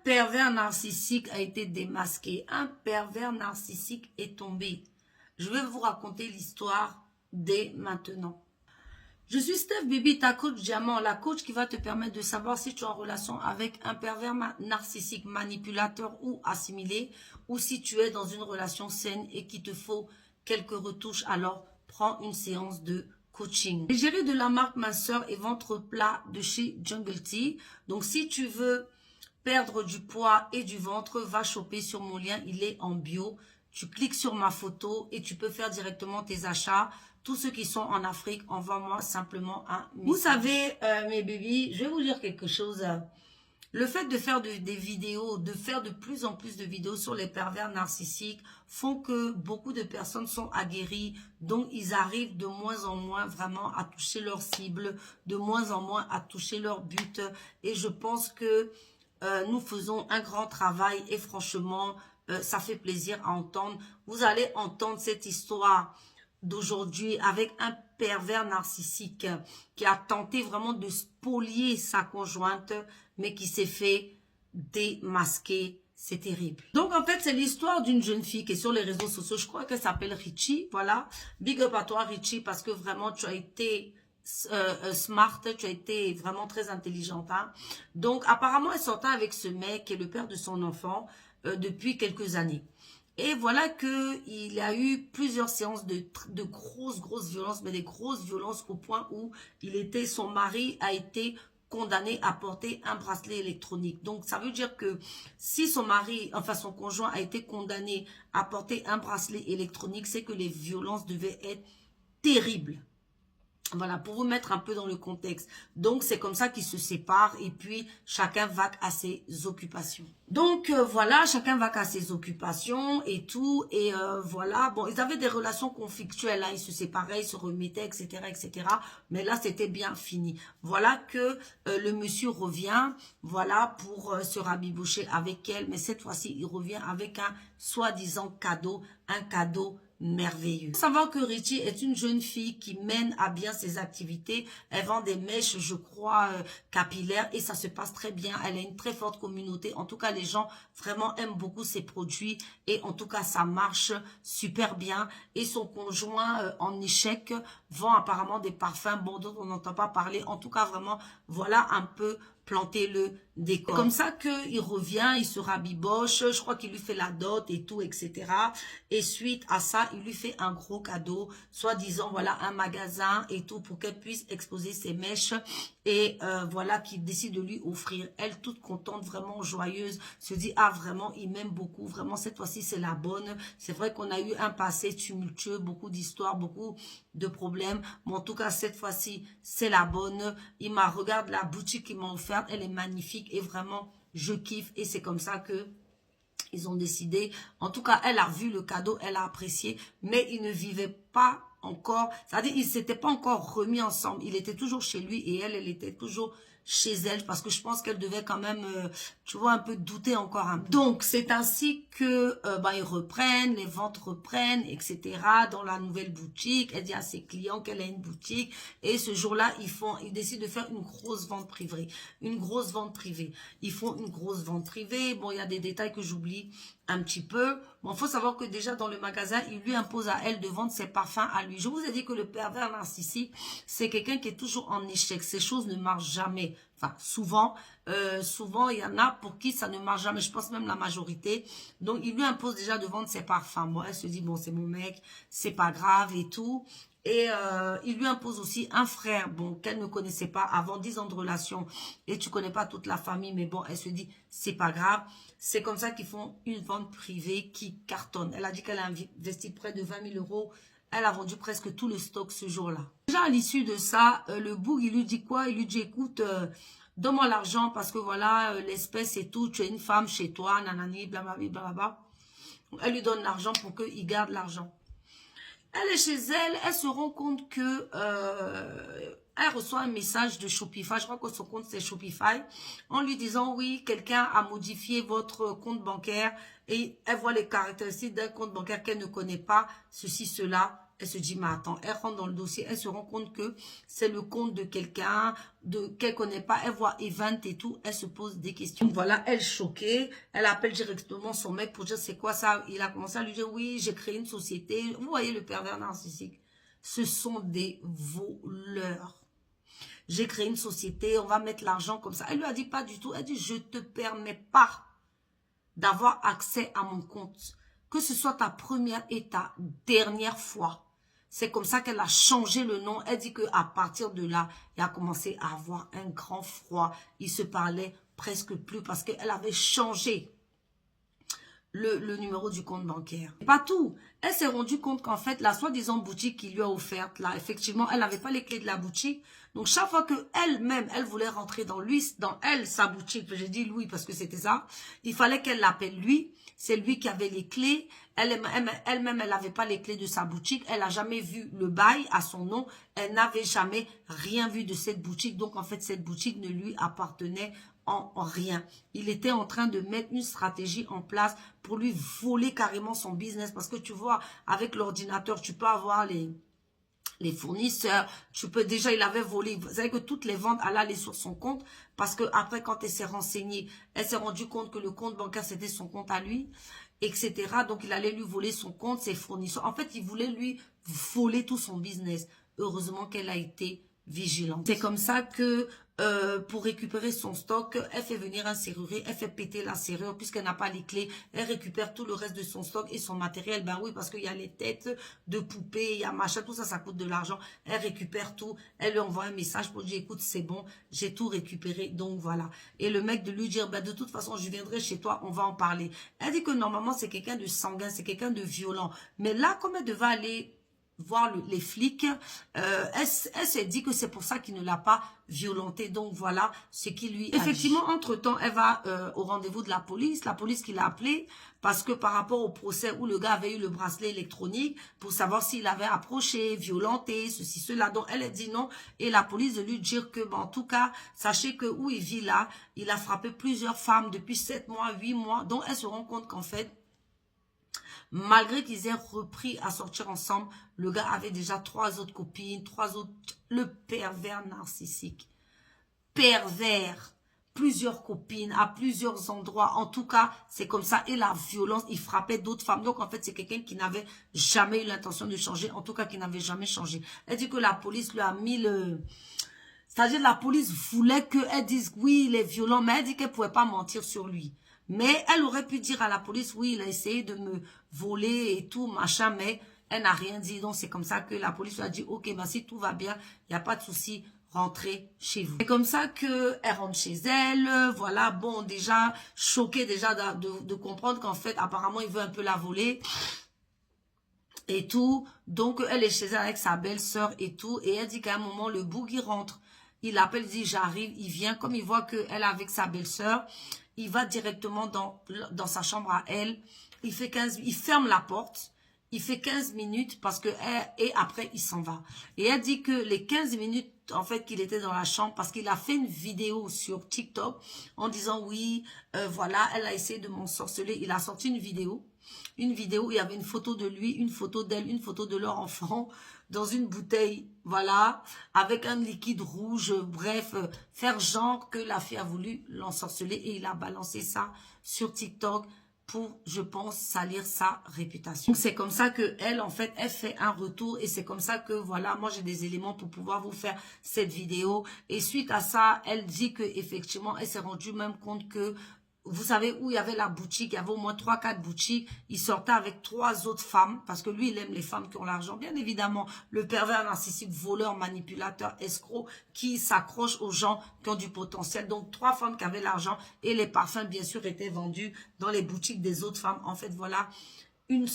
pervers narcissique a été démasqué. Un pervers narcissique est tombé. Je vais vous raconter l'histoire dès maintenant. Je suis Steph Bibi, ta coach diamant, la coach qui va te permettre de savoir si tu es en relation avec un pervers narcissique, manipulateur ou assimilé, ou si tu es dans une relation saine et qu'il te faut quelques retouches. Alors, prends une séance de coaching. L'égérie de la marque Minceur et ventre plat de chez Jungle Tea. Donc, si tu veux perdre du poids et du ventre, va choper sur mon lien, il est en bio. Tu cliques sur ma photo et tu peux faire directement tes achats. Tous ceux qui sont en Afrique, envoie-moi simplement un message. Vous savez, mes bébés, je vais vous dire quelque chose. Le fait de faire des vidéos, de faire de plus en plus de vidéos sur les pervers narcissiques font que beaucoup de personnes sont aguerries. Donc, ils arrivent de moins en moins vraiment à toucher leur cible, de moins en moins à toucher leur but. Et je pense que nous faisons un grand travail et franchement, ça fait plaisir à entendre. Vous allez entendre cette histoire d'aujourd'hui avec un pervers narcissique qui a tenté vraiment de spolier sa conjointe, mais qui s'est fait démasquer. C'est terrible. Donc, en fait, c'est l'histoire d'une jeune fille qui est sur les réseaux sociaux. Je crois qu'elle s'appelle Richie. Voilà. Big up à toi, Richie, parce que vraiment, tu as été smart, tu as été vraiment très intelligente. Hein? Donc, apparemment, elle sortait avec ce mec qui est le père de son enfant depuis quelques années. Et voilà qu'il y a eu plusieurs séances de grosses violences, mais des grosses violences au point où son mari a été condamné à porter un bracelet électronique. Donc, ça veut dire que si son mari, enfin son conjoint a été condamné à porter un bracelet électronique, c'est que les violences devaient être terribles. Voilà, pour vous mettre un peu dans le contexte. Donc, c'est comme ça qu'ils se séparent et puis chacun va à ses occupations. Donc, voilà, chacun va à ses occupations et tout. Et voilà, bon, ils avaient des relations conflictuelles, hein, ils se séparaient, ils se remettaient, etc., etc. Mais là, c'était bien fini. Voilà que le monsieur revient, voilà, pour se rabibocher avec elle. Mais cette fois-ci, il revient avec un soi-disant cadeau, un cadeau merveilleux. Il faut savoir que Richie est une jeune fille qui mène à bien ses activités. Elle vend des mèches, je crois, capillaires et ça se passe très bien. Elle a une très forte communauté. En tout cas, les gens vraiment aiment beaucoup ses produits et en tout cas, ça marche super bien. Et son conjoint en échec vend apparemment des parfums, bon, dont on n'entend pas parler. En tout cas, vraiment, voilà un peu planter le décor. Comme ça qu'il revient, il se rabiboche, je crois qu'il lui fait la dot et tout, etc. Et suite à ça, il lui fait un gros cadeau, soi-disant, voilà, un magasin et tout, pour qu'elle puisse exposer ses mèches. Et voilà, qu'il décide de lui offrir. Elle, toute contente, vraiment joyeuse, se dit, ah, vraiment, il m'aime beaucoup, vraiment, cette fois-ci, c'est la bonne. C'est vrai qu'on a eu un passé tumultueux, beaucoup d'histoires, beaucoup de problèmes. Mais en tout cas, cette fois-ci, c'est la bonne. Regarde la boutique qu'il m'a offerte, elle est magnifique et vraiment, je kiffe. Et c'est comme ça que ils ont décidé. En tout cas, elle a vu le cadeau, elle a apprécié, mais ils ne vivaient pas encore. C'est-à-dire, ils ne s'étaient pas encore remis ensemble. Il était toujours chez lui et elle était toujours chez elle parce que je pense qu'elle devait quand même, tu vois, un peu douter encore un peu. Donc, c'est ainsi que ils reprennent, les ventes reprennent, etc. dans la nouvelle boutique. Elle dit à ses clients qu'elle a une boutique et ce jour-là, ils décident de faire une grosse vente privée. Une grosse vente privée. Ils font une grosse vente privée. Bon, il y a des détails que j'oublie un petit peu. Bon, il faut savoir que déjà dans le magasin, il lui impose à elle de vendre ses parfums à lui. Je vous ai dit que le pervers narcissique, c'est quelqu'un qui est toujours en échec. Ces choses ne marchent jamais. Enfin, souvent, il y en a pour qui ça ne marche jamais. Je pense même la majorité. Donc, il lui impose déjà de vendre ses parfums. Bon, elle se dit, bon, c'est mon mec, c'est pas grave et tout. Et il lui impose aussi un frère, bon, qu'elle ne connaissait pas avant 10 ans de relation. Et tu connais pas toute la famille, mais bon, elle se dit, c'est pas grave. C'est comme ça qu'ils font une vente privée qui cartonne. Elle a dit qu'elle a investi près de 20 000 €. Elle a vendu presque tout le stock ce jour-là. Déjà, à l'issue de ça, le boug, il lui dit quoi? Il lui dit, écoute, donne-moi l'argent parce que voilà, l'espèce et tout, tu es une femme chez toi, nanani, blablabla, blablabla. Elle lui donne l'argent pour qu'il garde l'argent. Elle est chez elle, elle se rend compte que elle reçoit un message de Shopify, je crois que son compte c'est Shopify, en lui disant oui, quelqu'un a modifié votre compte bancaire et elle voit les caractéristiques d'un compte bancaire qu'elle ne connaît pas, ceci, cela. Elle se dit, mais attends, elle rentre dans le dossier, elle se rend compte que c'est le compte de quelqu'un qu'elle connaît pas. Elle voit Event et tout, elle se pose des questions. Donc voilà, elle choquée, elle appelle directement son mec pour dire, c'est quoi ça? Il a commencé à lui dire, oui, j'ai créé une société. Vous voyez le pervers narcissique. Ce sont des voleurs. J'ai créé une société, on va mettre l'argent comme ça. Elle lui a dit pas du tout. Elle dit, je te permets pas d'avoir accès à mon compte. Que ce soit ta première et ta dernière fois. C'est comme ça qu'elle a changé le nom. Elle dit qu'à partir de là, il a commencé à avoir un grand froid. Il se parlait presque plus parce qu'elle avait changé le numéro du compte bancaire. Et pas tout. Elle s'est rendue compte qu'en fait, la soi-disant boutique qu'il lui a offerte, là, effectivement, elle n'avait pas les clés de la boutique. Donc, chaque fois que elle-même, elle voulait rentrer dans sa boutique, j'ai dit lui parce que c'était ça, il fallait qu'elle l'appelle lui. C'est lui qui avait les clés. Elle-même, elle n'avait pas les clés de sa boutique. Elle n'a jamais vu le bail à son nom. Elle n'avait jamais rien vu de cette boutique. Donc, en fait, cette boutique ne lui appartenait en rien. Il était en train de mettre une stratégie en place pour lui voler carrément son business. Parce que tu vois, avec l'ordinateur, tu peux avoir les fournisseurs, il avait volé, vous savez que toutes les ventes allaient aller sur son compte, parce que après quand elle s'est renseignée, elle s'est rendue compte que le compte bancaire c'était son compte à lui, etc. Donc il allait lui voler son compte, ses fournisseurs. En fait, il voulait lui voler tout son business. Heureusement qu'elle a été vigilante. C'est comme ça que pour récupérer son stock, elle fait venir un serrurier, elle fait péter la serrure puisqu'elle n'a pas les clés, elle récupère tout le reste de son stock et son matériel. Ben oui, parce qu'il y a les têtes de poupées, il y a machin, tout ça, ça coûte de l'argent. Elle récupère tout, elle lui envoie un message pour dire, écoute, c'est bon, j'ai tout récupéré, donc voilà. Et le mec de lui dire, ben de toute façon, je viendrai chez toi, on va en parler. Elle dit que normalement, c'est quelqu'un de sanguin, c'est quelqu'un de violent. Mais là, comme elle devait aller voir les flics, elle s'est dit que c'est pour ça qu'il ne l'a pas violentée. Donc voilà ce qui lui a effectivement dit. Entre-temps, elle va au rendez-vous de la police qui l'a appelée parce que par rapport au procès où le gars avait eu le bracelet électronique pour savoir s'il avait approché, violenté, ceci, cela. Donc elle a dit non et la police de lui dire que, bon, en tout cas, sachez que où il vit là, il a frappé plusieurs femmes depuis 7 mois, 8 mois. Donc elle se rend compte qu'en fait, malgré qu'ils aient repris à sortir ensemble, le gars avait déjà 3 autres copines, 3 autres... Le pervers narcissique. Pervers. Plusieurs copines, à plusieurs endroits. En tout cas, c'est comme ça. Et la violence, il frappait d'autres femmes. Donc, en fait, c'est quelqu'un qui n'avait jamais eu l'intention de changer. En tout cas, qui n'avait jamais changé. Elle dit que la police lui a mis le... C'est-à-dire, la police voulait qu'elle dise, oui, il est violent. Mais elle dit qu'elle ne pouvait pas mentir sur lui. Mais elle aurait pu dire à la police, oui, il a essayé de me voler et tout, machin, mais elle n'a rien dit. Donc, c'est comme ça que la police lui a dit, ok, bah, si tout va bien, il n'y a pas de souci, rentrez chez vous. C'est comme ça qu'elle rentre chez elle, voilà, bon, déjà, choquée déjà de comprendre qu'en fait, apparemment, il veut un peu la voler et tout. Donc, elle est chez elle avec sa belle-sœur et tout. Et elle dit qu'à un moment, le bougui rentre. Il appelle, il dit, j'arrive, il vient. Comme il voit qu'elle est avec sa belle-sœur, il va directement dans sa chambre à elle. Il ferme la porte. Il fait 15 minutes parce que et après, il s'en va. Et elle dit que les 15 minutes, en fait, qu'il était dans la chambre, parce qu'il a fait une vidéo sur TikTok en disant, oui, voilà, elle a essayé de m'ensorceler. Il a sorti une vidéo où il y avait une photo de lui, une photo d'elle, une photo de leur enfant dans une bouteille, voilà, avec un liquide rouge, bref, faire genre que la fille a voulu l'ensorceler et il a balancé ça sur TikTok pour, je pense, salir sa réputation. C'est comme ça que elle, en fait, elle fait un retour et c'est comme ça que, voilà, moi j'ai des éléments pour pouvoir vous faire cette vidéo. Et suite à ça, elle dit que effectivement, elle s'est rendue même compte que, vous savez où il y avait la boutique, il y avait au moins 3-4 boutiques, il sortait avec 3 autres femmes, parce que lui, il aime les femmes qui ont l'argent. Bien évidemment, le pervers narcissique, voleur, manipulateur, escroc, qui s'accroche aux gens qui ont du potentiel. Donc, 3 femmes qui avaient l'argent et les parfums, bien sûr, étaient vendus dans les boutiques des autres femmes. En fait, voilà, un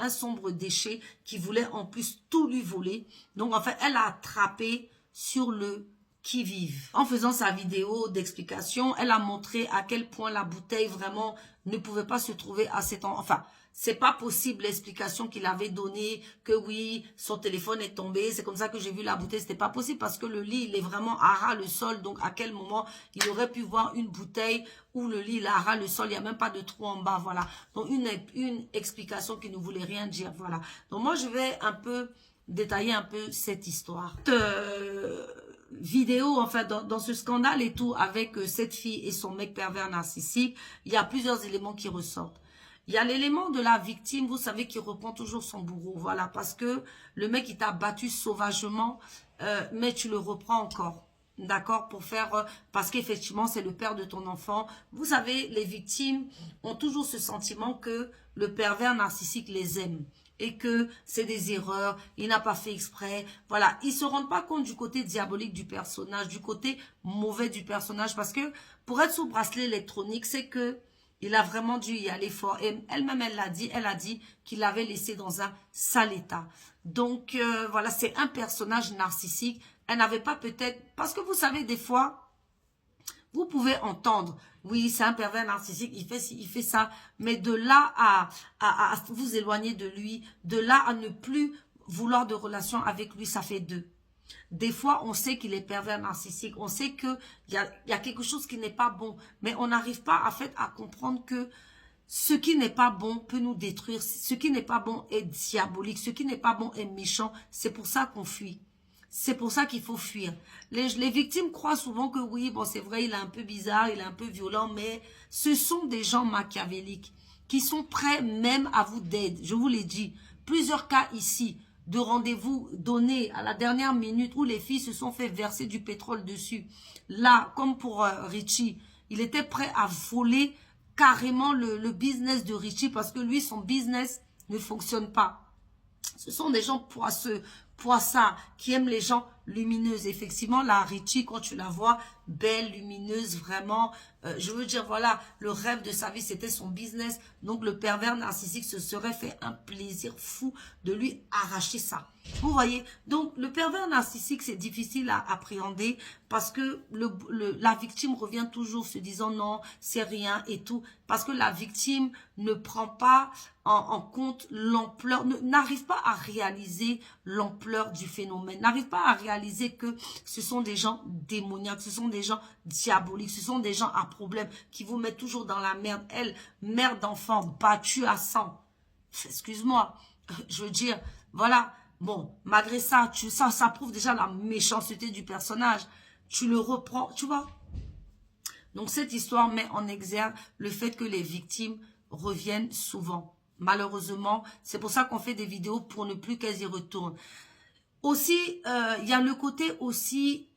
sombre déchet qui voulait en plus tout lui voler. Donc, en fait, elle a attrapé sur le qui vivent. En faisant sa vidéo d'explication, elle a montré à quel point la bouteille vraiment ne pouvait pas se trouver à cet endroit. Enfin, c'est pas possible l'explication qu'il avait donnée, que oui, son téléphone est tombé, c'est comme ça que j'ai vu la bouteille. C'était pas possible parce que le lit, il est vraiment à ras le sol. Donc, à quel moment il aurait pu voir une bouteille où le lit, il est à ras le sol, il n'y a même pas de trou en bas, voilà. Donc, une explication qui ne voulait rien dire, voilà. Donc, moi, je vais un peu détailler un peu cette histoire. Vidéo, enfin, dans ce scandale et tout, avec cette fille et son mec pervers narcissique, il y a plusieurs éléments qui ressortent. Il y a l'élément de la victime, vous savez, qui reprend toujours son bourreau, voilà, parce que le mec, il t'a battu sauvagement, mais tu le reprends encore, d'accord, pour faire, parce qu'effectivement, c'est le père de ton enfant. Vous savez, les victimes ont toujours ce sentiment que le pervers narcissique les aime et que c'est des erreurs, il n'a pas fait exprès. Voilà, ils se rendent pas compte du côté diabolique du personnage, du côté mauvais du personnage, parce que pour être sous bracelet électronique, c'est que il a vraiment dû y aller fort. Et elle-même, elle a dit qu'il l'avait laissé dans un sale état. Donc, voilà, c'est un personnage narcissique. Elle n'avait pas peut-être... Parce que vous savez, des fois, vous pouvez entendre, oui, c'est un pervers narcissique, il fait ça. Mais de là à vous éloigner de lui, de là à ne plus vouloir de relation avec lui, ça fait deux. Des fois, on sait qu'il est pervers narcissique. On sait qu'il y a quelque chose qui n'est pas bon. Mais on n'arrive pas en fait, à comprendre que ce qui n'est pas bon peut nous détruire. Ce qui n'est pas bon est diabolique. Ce qui n'est pas bon est méchant. C'est pour ça qu'on fuit. C'est pour ça qu'il faut fuir. Les victimes croient souvent que oui, bon, c'est vrai, il est un peu bizarre, il est un peu violent, mais ce sont des gens machiavéliques qui sont prêts même à vous d'aider. Je vous l'ai dit, plusieurs cas ici de rendez-vous donnés à la dernière minute où les filles se sont fait verser du pétrole dessus. Là, comme pour Richie, il était prêt à voler carrément le business de Richie parce que lui, son business ne fonctionne pas. Ce sont des gens poisseux, poissards, qui aiment les gens lumineuses. Effectivement, la Richie, quand tu la vois, belle, lumineuse, vraiment, je veux dire, voilà, le rêve de sa vie, c'était son business. Donc, le pervers narcissique se serait fait un plaisir fou de lui arracher ça. Vous voyez? Donc, le pervers narcissique, c'est difficile à appréhender parce que la victime revient toujours se disant non, c'est rien et tout. Parce que la victime ne prend pas en compte l'ampleur, n'arrive pas à réaliser l'ampleur du phénomène, n'arrive pas à réaliser que ce sont des gens démoniaques, ce sont des gens diaboliques, ce sont des gens à problème qui vous mettent toujours dans la merde. Elle, mère d'enfant, battue à sang. Excuse-moi, je veux dire, voilà. Bon, malgré ça, ça prouve déjà la méchanceté du personnage. Tu le reprends, tu vois. Donc, cette histoire met en exergue le fait que les victimes reviennent souvent. Malheureusement, c'est pour ça qu'on fait des vidéos pour ne plus qu'elles y retournent. Aussi, il y a le côté aussi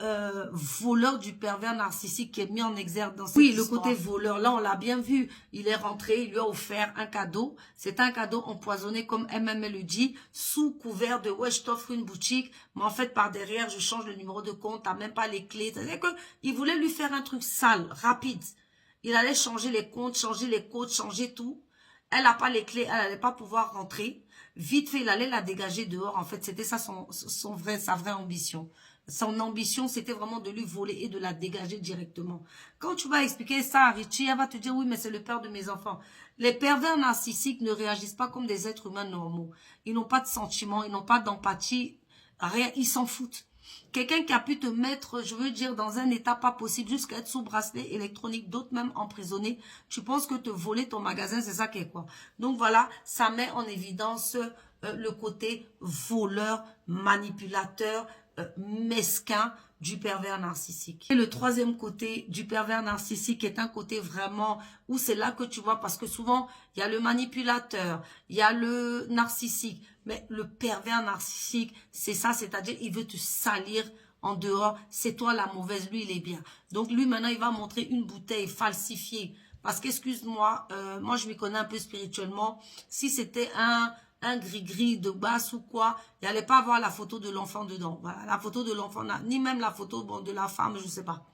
voleur du pervers narcissique qui est mis en exergue dans cette histoire. Oui, le côté voleur, là, on l'a bien vu. Il est rentré, il lui a offert un cadeau. C'est un cadeau empoisonné, comme elle le dit, sous couvert de « ouais, je t'offre une boutique, mais en fait, par derrière, je change le numéro de compte, t'as même pas les clés. » C'est-à-dire qu'il voulait lui faire un truc sale, rapide. Il allait changer les comptes, changer les codes, changer tout. Elle n'a pas les clés, elle n'allait pas pouvoir rentrer. Vite fait, il allait la dégager dehors. En fait, c'était ça sa vraie ambition. Son ambition, c'était vraiment de lui voler et de la dégager directement. Quand tu vas expliquer ça à Richie, elle va te dire, oui, mais c'est le père de mes enfants. Les pervers narcissiques ne réagissent pas comme des êtres humains normaux. Ils n'ont pas de sentiments, ils n'ont pas d'empathie, rien, ils s'en foutent. Quelqu'un qui a pu te mettre, je veux dire, dans un état pas possible, jusqu'à être sous bracelet électronique, d'autres même emprisonnés, tu penses que te voler ton magasin, c'est ça qui est quoi. Donc voilà, ça met en évidence le côté voleur, manipulateur, mesquin du pervers narcissique. Et le troisième côté du pervers narcissique est un côté vraiment où c'est là que tu vois, parce que souvent, il y a le manipulateur, il y a le narcissique, mais le pervers narcissique, c'est ça, c'est-à-dire il veut te salir en dehors, c'est toi la mauvaise, lui il est bien. Donc lui maintenant, il va montrer une bouteille falsifiée, parce qu'excuse-moi, moi je m'y connais un peu spirituellement, si c'était un gris-gris de basse ou quoi, il n'allait pas avoir la photo de l'enfant dedans. Voilà, la photo de l'enfant, ni même la photo bon, de la femme, je ne sais pas.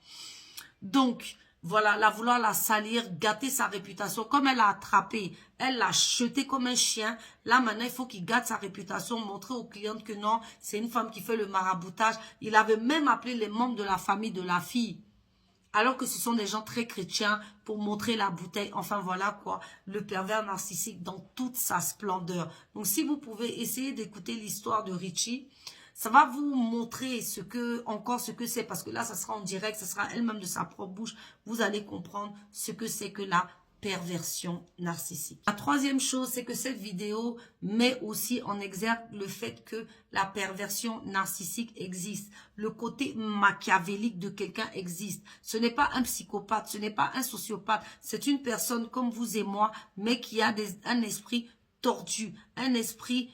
Donc, voilà, la vouloir la salir, gâter sa réputation. Comme elle l'a attrapé, elle l'a jeté comme un chien. Là, maintenant, il faut qu'il gâte sa réputation, montrer aux clientes que non, c'est une femme qui fait le maraboutage. Il avait même appelé les membres de la famille de la fille. Alors que ce sont des gens très chrétiens pour montrer la bouteille. Enfin, voilà quoi, le pervers narcissique dans toute sa splendeur. Donc, si vous pouvez essayer d'écouter l'histoire de Richie, ça va vous montrer encore ce que c'est. Parce que là, ça sera en direct, ça sera elle-même de sa propre bouche. Vous allez comprendre ce que c'est que la perversion narcissique. La troisième chose, c'est que cette vidéo met aussi en exergue le fait que la perversion narcissique existe. Le côté machiavélique de quelqu'un existe. Ce n'est pas un psychopathe, ce n'est pas un sociopathe. C'est une personne comme vous et moi, mais qui a un esprit tordu, un esprit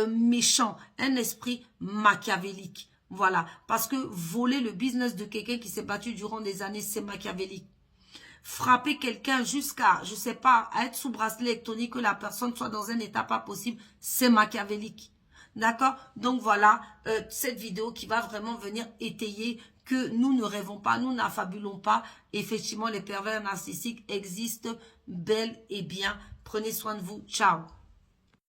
méchant, un esprit machiavélique. Voilà, parce que voler le business de quelqu'un qui s'est battu durant des années, c'est machiavélique. Frapper quelqu'un jusqu'à, je sais pas, à être sous bracelet électronique, que la personne soit dans un état pas possible, c'est machiavélique. D'accord? Donc voilà, cette vidéo qui va vraiment venir étayer que nous ne rêvons pas, nous n'affabulons pas. Effectivement, les pervers narcissiques existent bel et bien. Prenez soin de vous. Ciao.